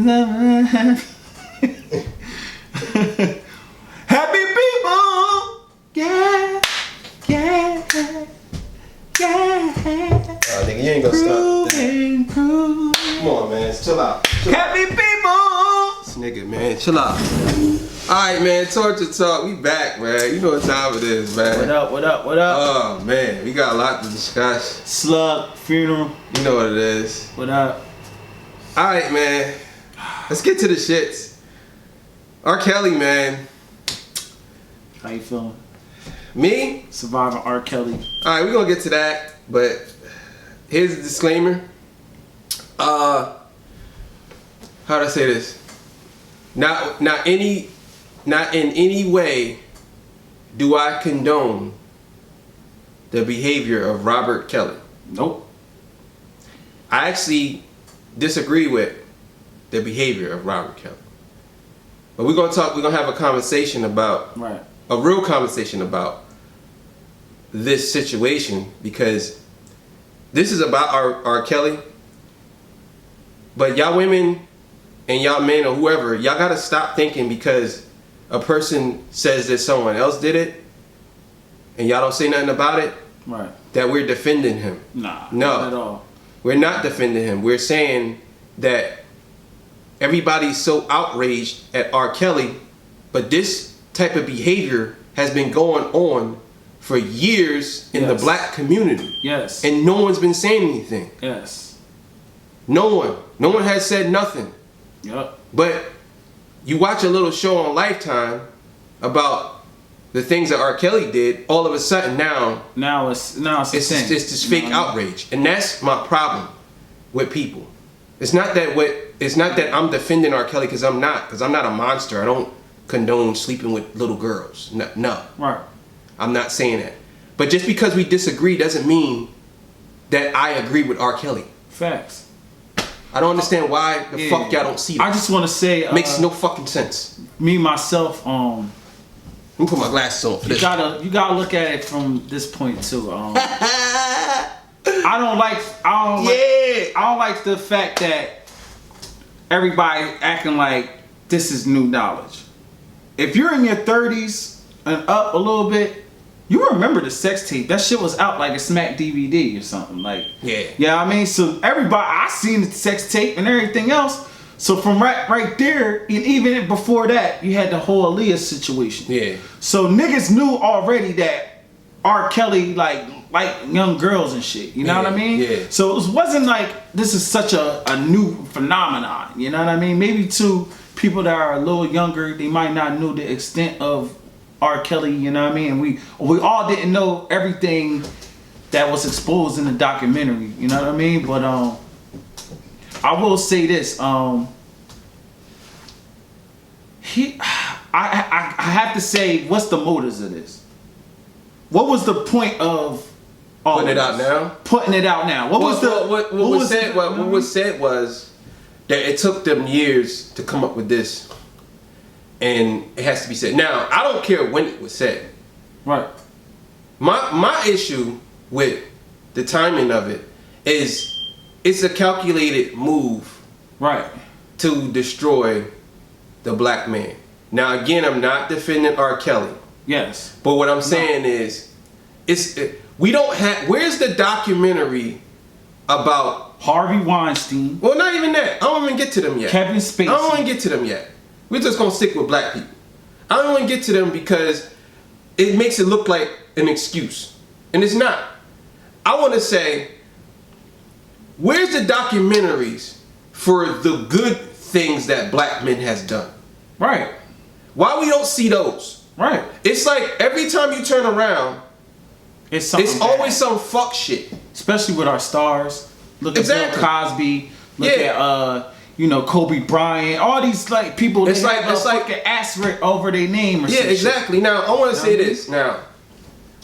Happy people. Yeah. Yeah. Yeah. Oh, nigga, you ain't gonna stop. Come on, man. Chill out. Happy people. This nigga, man. Chill out. Alright, man. Torture Talk. We back, man. You know what time it is, man. What up, what up, what up? Oh, man. We got a lot to discuss. Slug, funeral. You know what it is. What up? Alright, man. Let's get to the shits. RKelly, man. How you feeling? Me? Surviving RKelly. Alright, we're gonna get to that, but here's a disclaimer. How do I say this? Not in any way do I condone the behavior of RKelly. Nope. I actually disagree with the behavior of RKelly. But we're gonna have a conversation about a real conversation about this situation, because this is about RKelly. But y'all women and y'all men or whoever, y'all gotta stop thinking because a person says that someone else did it and y'all don't say nothing about it, that we're defending him. Nah, no, not at all. We're not defending him. We're saying that everybody's so outraged at RKelly, but this type of behavior has been going on for years in the black community. Yes. And no one's been saying anything. Yes. No one has said nothing. Yep. But you watch a little show on Lifetime about the things that RKelly did, all of a sudden now it's this fake outrage. And that's my problem with people. It's not that I'm defending RKelly, because I'm not a monster. I don't condone sleeping with little girls. No. Right. I'm not saying that. But just because we disagree doesn't mean that I agree with RKelly. Facts. I don't understand why the fuck y'all don't see that. I just want to say makes no fucking sense. Me myself, let me put my glasses on for this. You gotta look at it from this point too. I don't like the fact that everybody acting like this is new knowledge. If you're in your 30s and up a little bit, you remember the sex tape. That shit was out like a smack DVD or something. Like, yeah, I mean, so everybody, I seen the sex tape and everything else. So from right there, and even before that, you had the whole Aaliyah situation. Yeah. So niggas knew already that RKelly like young girls and shit. You know what I mean? Yeah. So it wasn't like this is such a new phenomenon. You know what I mean? Maybe to people that are a little younger, they might not know the extent of RKelly. You know what I mean? And we all didn't know everything that was exposed in the documentary. You know what I mean? But I will say this. I have to say, what's the motives of this? What was the point of putting it out now? Putting it out now. What was said was that it took them years to come up with this, and it has to be said. Now, I don't care when it was said. Right. My issue with the timing of it is it's a calculated move, right, to destroy the black man. Now, again, I'm not defending RKelly. Yes. But what I'm saying is, we don't have. Where's the documentary about Harvey Weinstein? Well, not even that. I don't even get to them yet. Kevin Spacey. I don't want to get to them yet. We're just gonna stick with black people. I don't want to get to them because it makes it look like an excuse, and it's not. I want to say, where's the documentaries for the good things that black men has done? Right. Why we don't see those? Right. It's like every time you turn around, it's always some fuck shit. Especially with our stars. Look at Bill Cosby. Look at Kobe Bryant. All these like people. It's like an asterisk over their name or something. Yeah, exactly. Now I want to say this. Now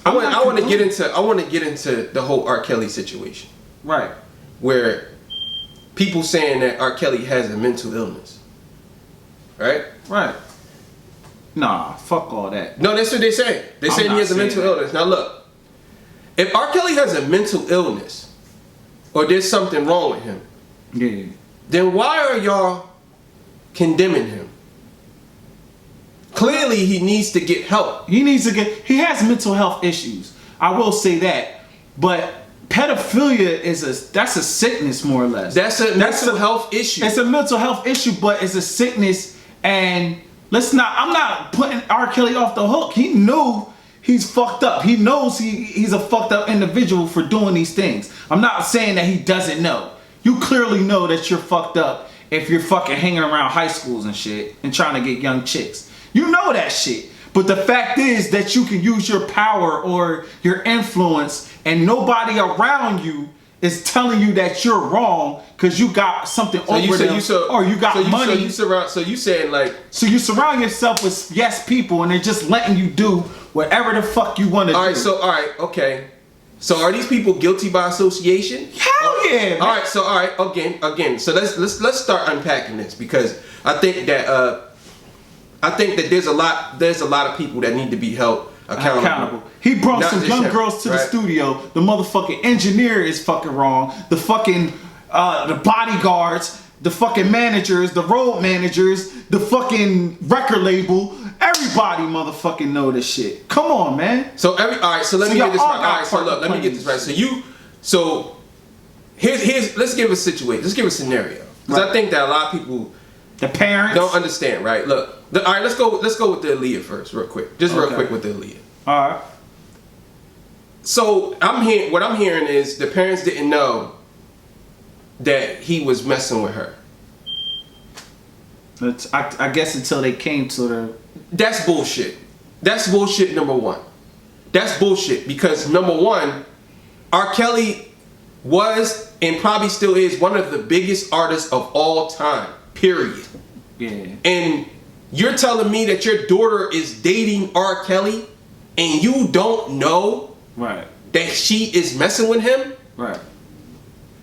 I want to get into the whole RKelly situation. Right. Where people saying that RKelly has a mental illness. Right? Right. Nah, fuck all that. No, that's what they say. They say he has a mental illness. Now look, if RKelly has a mental illness, or there's something wrong with him, then why are y'all condemning him. Clearly, he needs to get help. He has mental health issues. I will say that. But pedophilia that's a sickness, more or less. That's a mental health issue. It's a mental health issue, but it's a sickness. And I'm not putting R. Kelly off the hook. He knew he's fucked up. He knows he's a fucked up individual for doing these things. I'm not saying that he doesn't know. You clearly know that you're fucked up if you're fucking hanging around high schools and shit and trying to get young chicks. You know that shit. But the fact is that you can use your power or your influence and nobody around you is telling you that you're wrong because you got something over them or you got money. So you saying like... So you surround yourself with yes people and they're just letting you do whatever the fuck you want to do. All right, okay. So are these people guilty by association? Hell yeah, man. All right, again. So let's start unpacking this because I think that there's a lot of people that need to be held accountable. He brought some young girls to the studio. The motherfucking engineer is fucking wrong. The fucking the bodyguards, the fucking managers, the road managers, the fucking record label. Everybody motherfucking know this shit. Come on, man. So let me get this right. Let me get this right. Let's give a situation. Let's give a scenario. Because I think that a lot of people, the parents, don't understand. Right? Look. All right. Let's go with the Aaliyah first, real quick. Real quick with the Aaliyah. All right. So what I'm hearing is the parents didn't know that he was messing with her. I guess until they came to the... That's bullshit. That's bullshit, number one. That's bullshit because, number one, R. Kelly was and probably still is one of the biggest artists of all time, period. Yeah. And you're telling me that your daughter is dating R. Kelly and you don't know that she is messing with him? Right.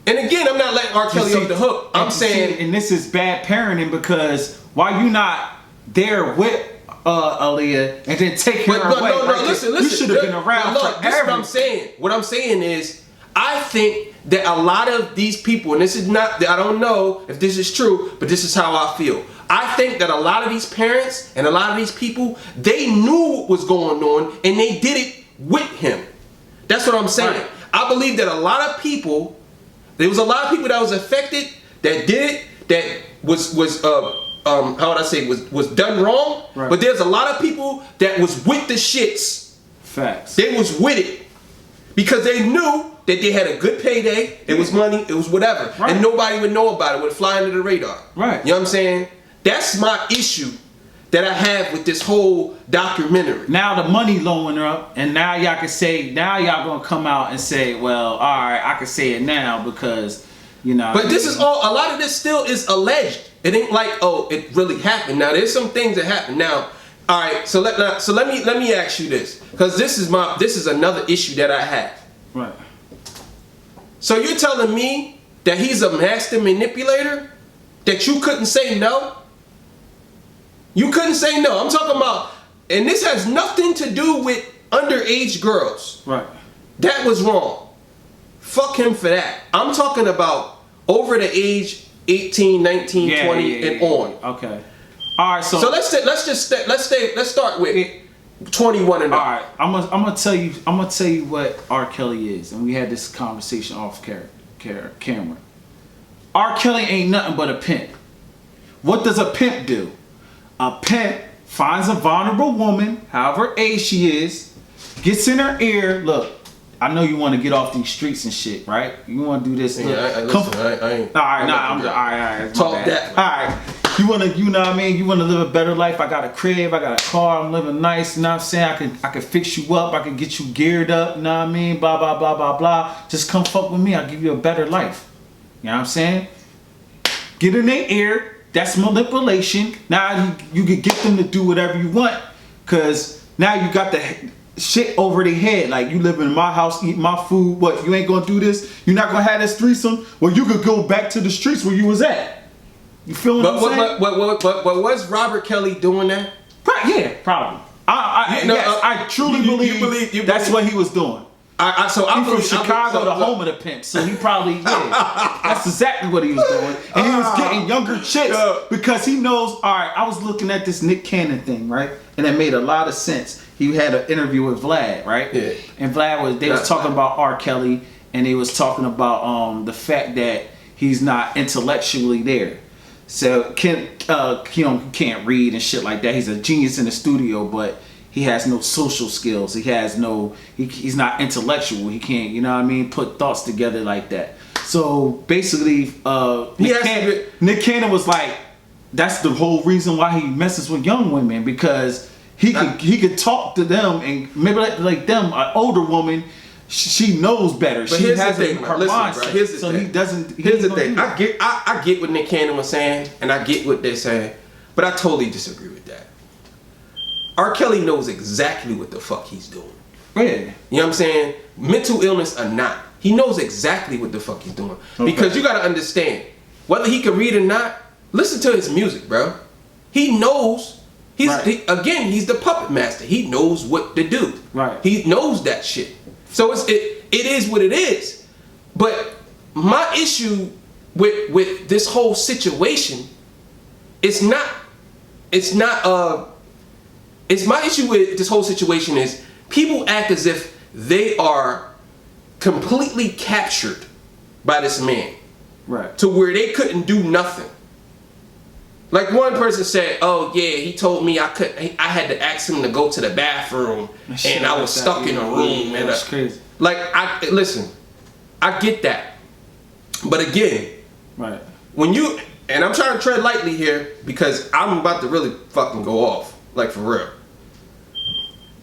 And again, I'm not letting R. Kelly off the hook. I'm saying... And this is bad parenting because why you not there with Aaliyah and then take her away? No, listen. You should have been around forever. This is what I'm saying. What I'm saying is, I think that a lot of these people, and this is not, I don't know if this is true, but this is how I feel. I think that a lot of these parents and a lot of these people, they knew what was going on and they did it with him. That's what I'm saying. Right. I believe that a lot of people, there was a lot of people that was affected that did it, that was how would I say, was done wrong. Right. But there's a lot of people that was with the shits. Facts. They was with it because they knew that they had a good payday. It was money. It was whatever, and nobody would know about it. Would fly under the radar. Right. You know what I'm saying? That's my issue that I have with this whole documentary. Now the money lowering up, and now y'all can say, now y'all gonna come out and say, well, all right, I can say it now because, you know. But this is all. A lot of this still is alleged. It ain't like, oh, it really happened. Now there's some things that happen. Now, all right. So let me ask you this, because this is another issue that I have. Right. So you're telling me that he's a master manipulator? That you couldn't say no? You couldn't say no. I'm talking about, and this has nothing to do with underage girls. Right. That was wrong. Fuck him for that. I'm talking about over the age 18, 19, 20 and on. Okay. All right. So let's start with 21 and up. All right. I'm gonna tell you what R. Kelly is, and we had this conversation off camera. R. Kelly ain't nothing but a pimp. What does a pimp do? A pimp finds a vulnerable woman, however age she is, gets in her ear. Look, I know you want to get off these streets and shit, right? You want to do this. Yeah, I ain't. All right. Talk that. All right. You want to, you know what I mean? You want to live a better life. I got a crib. I got a car. I'm living nice. You know what I'm saying? I can fix you up. I can get you geared up. You know what I mean? Blah, blah, blah, blah, blah. Just come fuck with me. I'll give you a better life. You know what I'm saying? Get in their ear. That's manipulation. Now you can get them to do whatever you want, because now you got the shit over their head. Like, you live in my house, eat my food. What, you ain't gonna do this? You're not gonna have this threesome? Well, you could go back to the streets where you was at. You feel what I'm saying? But was Robert Kelly doing that? Yeah, probably. I truly believe that's what he was doing. He's from Chicago, the home of the pimp, so he probably that's exactly what he was doing, and he was getting younger chicks because he knows. All right, I was looking at this Nick Cannon thing, right, and it made a lot of sense. He had an interview with Vlad, right, and Vlad was talking about R. Kelly, and they was talking about the fact that he's not intellectually there. So can't read and shit like that. He's a genius in the studio, but he has no social skills. He has no. He's not intellectual. He can't. You know what I mean? Put thoughts together like that. So basically, Nick Cannon was like, that's the whole reason why he messes with young women, because he could talk to them and maybe like them, an older woman. She knows better. But she here's has the thing, her listen, mindset. bro, here's the so thing. he doesn't. Here's the thing. I get what Nick Cannon was saying, and I get what they're saying, but I totally disagree with that. R. Kelly knows exactly what the fuck he's doing. Yeah. You know what I'm saying? Mental illness or not, he knows exactly what the fuck he's doing. Okay. Because you gotta understand, whether he can read or not, listen to his music, bro. He knows. He's the puppet master. He knows what to do. Right. He knows that shit. So it is what it is. But my issue with this whole situation, it's my issue with this whole situation is people act as if they are completely captured by this man. Right. To where they couldn't do nothing. Like one person said, "Oh yeah, he told me I had to ask him to go to the bathroom, and I was stuck in a room." And that's crazy. Like listen, I get that, but again, right. When you and I'm trying to tread lightly here because I'm about to really fucking go off, like for real.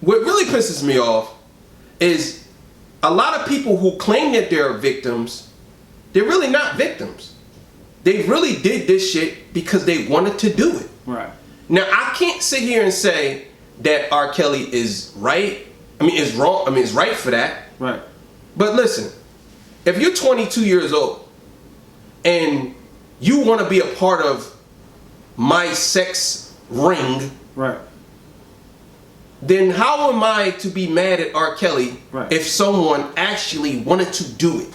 What really pisses me off is a lot of people who claim that they're victims, they're really not victims. They really did this shit because they wanted to do it. Right. Now, I can't sit here and say that R. Kelly is right. I mean, is wrong. I mean, it's right for that. Right. But listen, if you're 22 years old and you want to be a part of my sex ring, right, then how am I to be mad at R. Kelly if someone actually wanted to do it?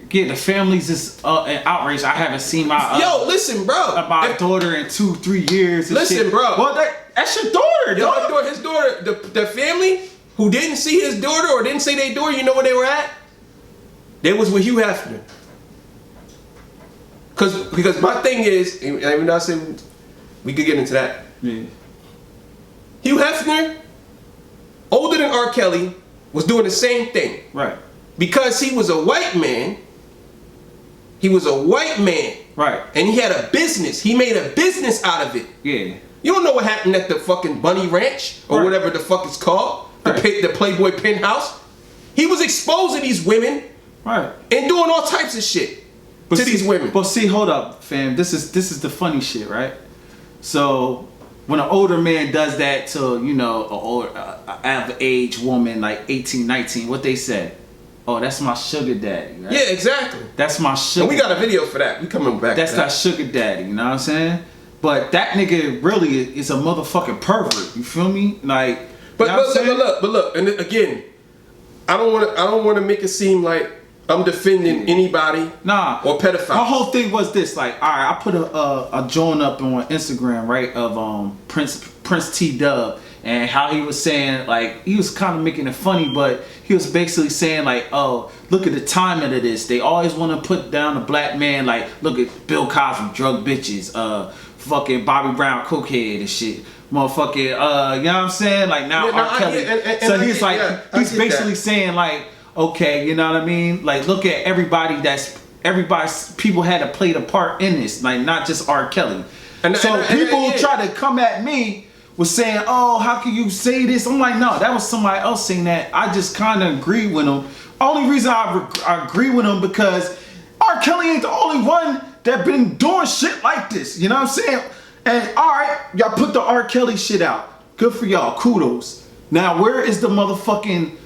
Yeah, the families is an outrage. I haven't seen my listen, bro. My daughter in 2-3 years. And listen, shit. bro. Well, that's your daughter, dog. His daughter, the family who didn't see his daughter or didn't see their daughter, you know where they were at? They was with Hugh Hefner. Because my thing is, even though I said we could get into that. Yeah. Hugh Hefner, older than R. Kelly, was doing the same thing. Right. Because he was a white man. He was a white man. Right. And he had a business. He made a business out of it. Yeah. You don't know what happened at the fucking Bunny Ranch or whatever the fuck it's called. The Playboy Penthouse. He was exposing these women. Right. And doing all types of shit to these women. But see, hold up, fam. This is the funny shit, right? So when an older man does that to, you know, an average woman like 18, 19, what they say? Oh, that's my sugar daddy, right? Yeah, exactly. That's my sugar. And we got a video for that. We coming back. That's that sugar daddy, you know what I'm saying? But that nigga really is a motherfucking pervert. You feel me? Like, but look, and again, I don't want to make it seem like I'm defending anybody. Or pedophile. My whole thing was this, like, all right, I put a joint up on Instagram, right, of Prince T Dub. And how he was saying, like, he was kind of making it funny, but he was basically saying, like, oh, look at the timing of this. They always want to put down a black man, like, look at Bill Cosby, drug bitches, fucking Bobby Brown, cokehead and shit. Motherfucking, you know what I'm saying? Like, now R. Kelly. So he's like, he's basically saying, like, okay, you know what I mean? Like, look at everybody's people had to play the part in this, like, not just R. Kelly. So people try to come at me was saying, oh, how can you say this? I'm like, no, that was somebody else saying that. I just kind of agree with him. Only reason I agree with him because R. Kelly ain't the only one that been doing shit like this. You know what I'm saying? And all right, y'all put the R. Kelly shit out. Good for y'all. Kudos. Now, where is the motherfucking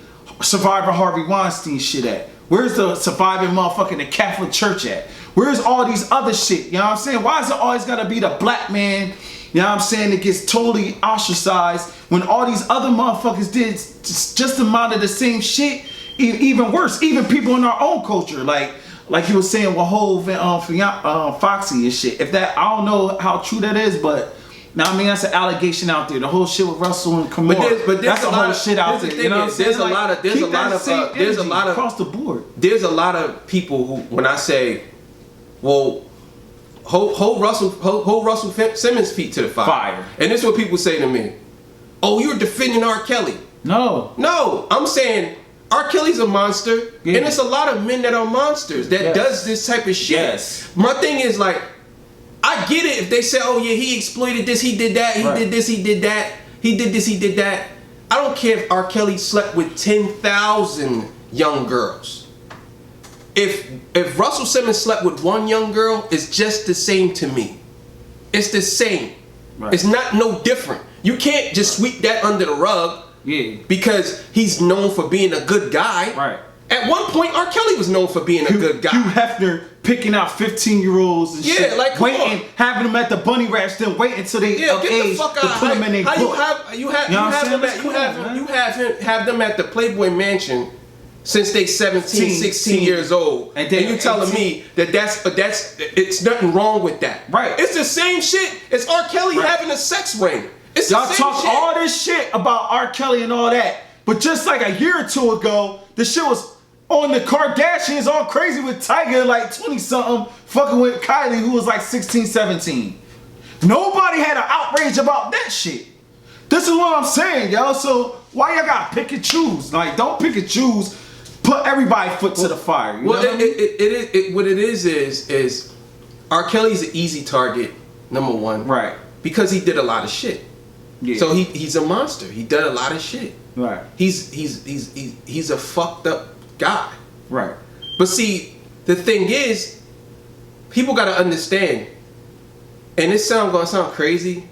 Survivor Harvey Weinstein shit at? Where's the surviving motherfucking the Catholic Church at? Where's all these other shit? You know what I'm saying? Why is it always gotta be the black man? You know what I'm saying? It gets totally ostracized when all these other motherfuckers did just amount of the same shit. even worse, even people in our own culture, like you were saying with Hov and Foxy and shit. If that, I don't know how true that is, but now I mean that's an allegation out there. The whole shit with Russell and Kamora, but that's a whole shit out there. You know what I'm saying? There's a lot of across the board. There's a lot of people who, when I say, well, hold Russell Simmons' feet to the fire. And this is what people say to me. Oh, you're defending R. Kelly. No, I'm saying R. Kelly's a monster, and it's a lot of men that are monsters that does this type of shit. Yes. My thing is, like, I get it if they say, oh yeah, he exploited this, he did that, he did this, he did that, he did this, he did that. I don't care if R. Kelly slept with 10,000 young girls. If Russell Simmons slept with one young girl, it's just the same to me. It's the same. Right. It's not no different. You can't just sweep that under the rug. Yeah. Because he's known for being a good guy. Right. At one point, R. Kelly was known for being a good guy. Hugh Hefner picking out 15-year-olds and shit. Like, waiting, having them at the bunny ranch, then wait until they of age to put them in their book. You have them at the Playboy Mansion since they 17, 16 years old, and you telling me that that's it's nothing wrong with that. Right. It's the same shit as R. Kelly having a sex ring. It's y'all the same talk shit. all this shit about R. Kelly and all that, but just like a year or two ago, the shit was on the Kardashians all crazy with Tiger, like 20-something, fucking with Kylie, who was like 16, 17. Nobody had an outrage about that shit. This is what I'm saying, yo. So why y'all gotta pick and choose? Like, don't pick and choose. Put everybody's foot to the fire. You know what it is R. Kelly's an easy target, number one. Right. Because he did a lot of shit. Yeah. So he's a monster. He did a lot of shit. Right. He's a fucked up guy. Right. But see, the thing is, people gotta understand, and this gonna sound crazy,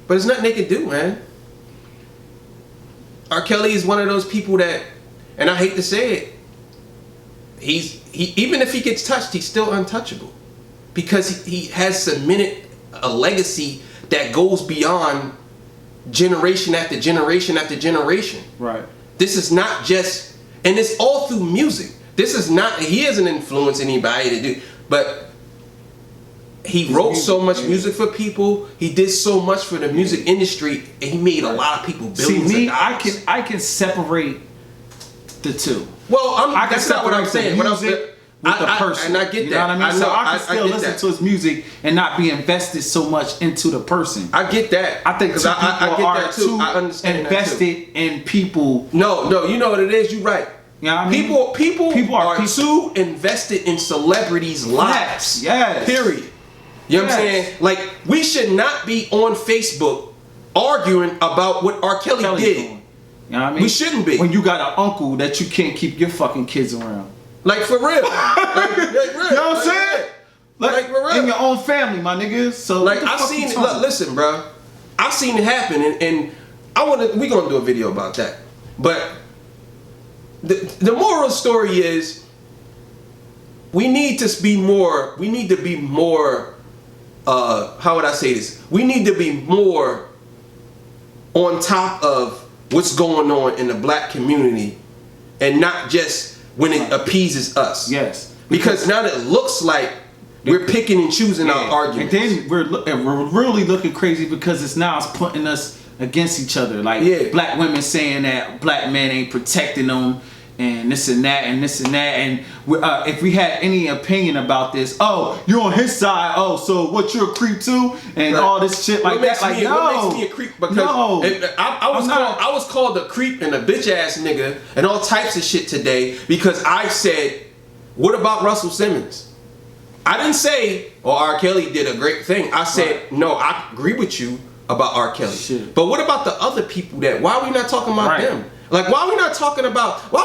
but there's nothing they can do, man. R. Kelly is one of those people that, and I hate to say it, he even if he gets touched, he's still untouchable. Because he has cemented a legacy that goes beyond generation after generation after generation. Right. This is not just, and it's all through music. This is not, he hasn't influenced anybody to do, but he wrote so much music for people. He did so much for the music industry, and he made a lot of people billions of dollars. I can separate the two. Well, that's not what I'm saying. With the person, and I get that. You know what I mean? So I can still listen to his music and not be invested so much into the person. I get that. I think people are too invested in people. No, you know what it is. You're right. You know what I mean? People are too invested in celebrities' lives. Yes. Period. You know what I'm saying? Like, we should not be on Facebook arguing about what R. Kelly did. You know what I mean? We shouldn't be. When you got an uncle that you can't keep your fucking kids around. Like, for real. like real. You know what I'm saying? Like, for real. In your own family, my niggas. So like, I've seen it. Look, listen, bro. I've seen it happen, and we're gonna do a video about that. But the moral story is, we need to be more. How would I say this? We need to be more on top of what's going on in the black community, and not just when it appeases us. Yes. Because now it looks like we're picking and choosing our arguments. And then we're really looking crazy because it's putting us against each other. Like black women saying that black men ain't protecting them, and this and that and this and that. And if we had any opinion about this, oh, you're on his side. Oh, so what, you're a creep too? And all this shit like that. Like, what makes me a creep? Because I was called a creep and a bitch ass nigga and all types of shit today because I said, what about Russell Simmons? I didn't say, R. Kelly did a great thing. I said, no, I agree with you about R. Kelly. Shit. But what about the other people why are we not talking about them? Like, why are we not talking about a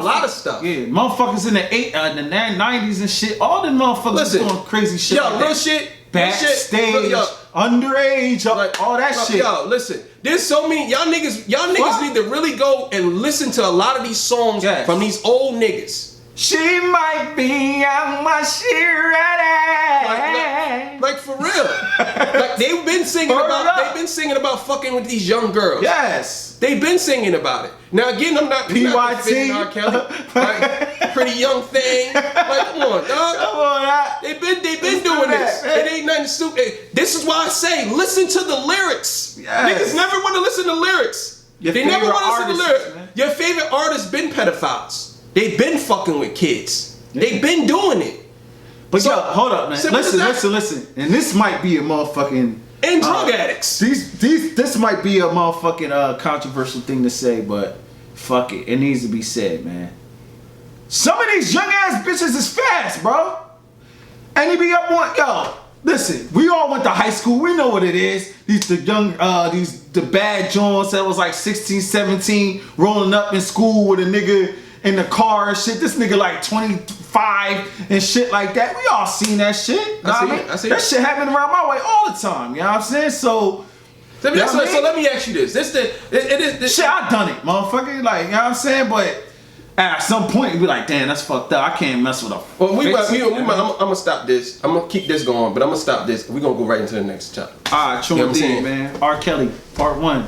lot of stuff? Yeah, motherfuckers in the 90s and shit. All them motherfuckers doing crazy shit. Yo, real shit. Backstage, underage, all that shit. Yo, listen. There's so many y'all niggas need to really go and listen to a lot of these songs from these old niggas. She might be on my shit like for real. Like they've been singing about fucking with these young girls. Yes. They've been singing about it. Now again, I'm not defending R. Kelly, right? Pretty young thing. Like, come on, dog. Come on, They've been doing this. Man. It ain't nothing stupid. This is why I say, listen to the lyrics. Yes. Niggas never want to listen to lyrics. They never want to listen to lyrics. Man. Your favorite artists been pedophiles. They've been fucking with kids. They've been doing it. But yo, hold up, man. Listen. And this might be a motherfucking... And drug addicts. This might be a motherfucking controversial thing to say, but fuck it. It needs to be said, man. Some of these young ass bitches is fast, bro. And they be up on... Yo, listen. We all went to high school. We know what it is. The bad Jones that was like 16, 17, rolling up in school with a nigga in the car and shit. This nigga like 25 and shit like that. We all seen that shit. I see that shit happening around my way all the time. You know what I'm saying? So let me ask you this. This shit, I done it, motherfucker. Like, you know what I'm saying? But at some point, you be like, damn, that's fucked up. I can't mess with a... Well, I'm gonna stop this. I'm gonna keep this going, but I'm gonna stop this. We're gonna go right into the next chapter. All right, true indeed, man. R. Kelly, part 1.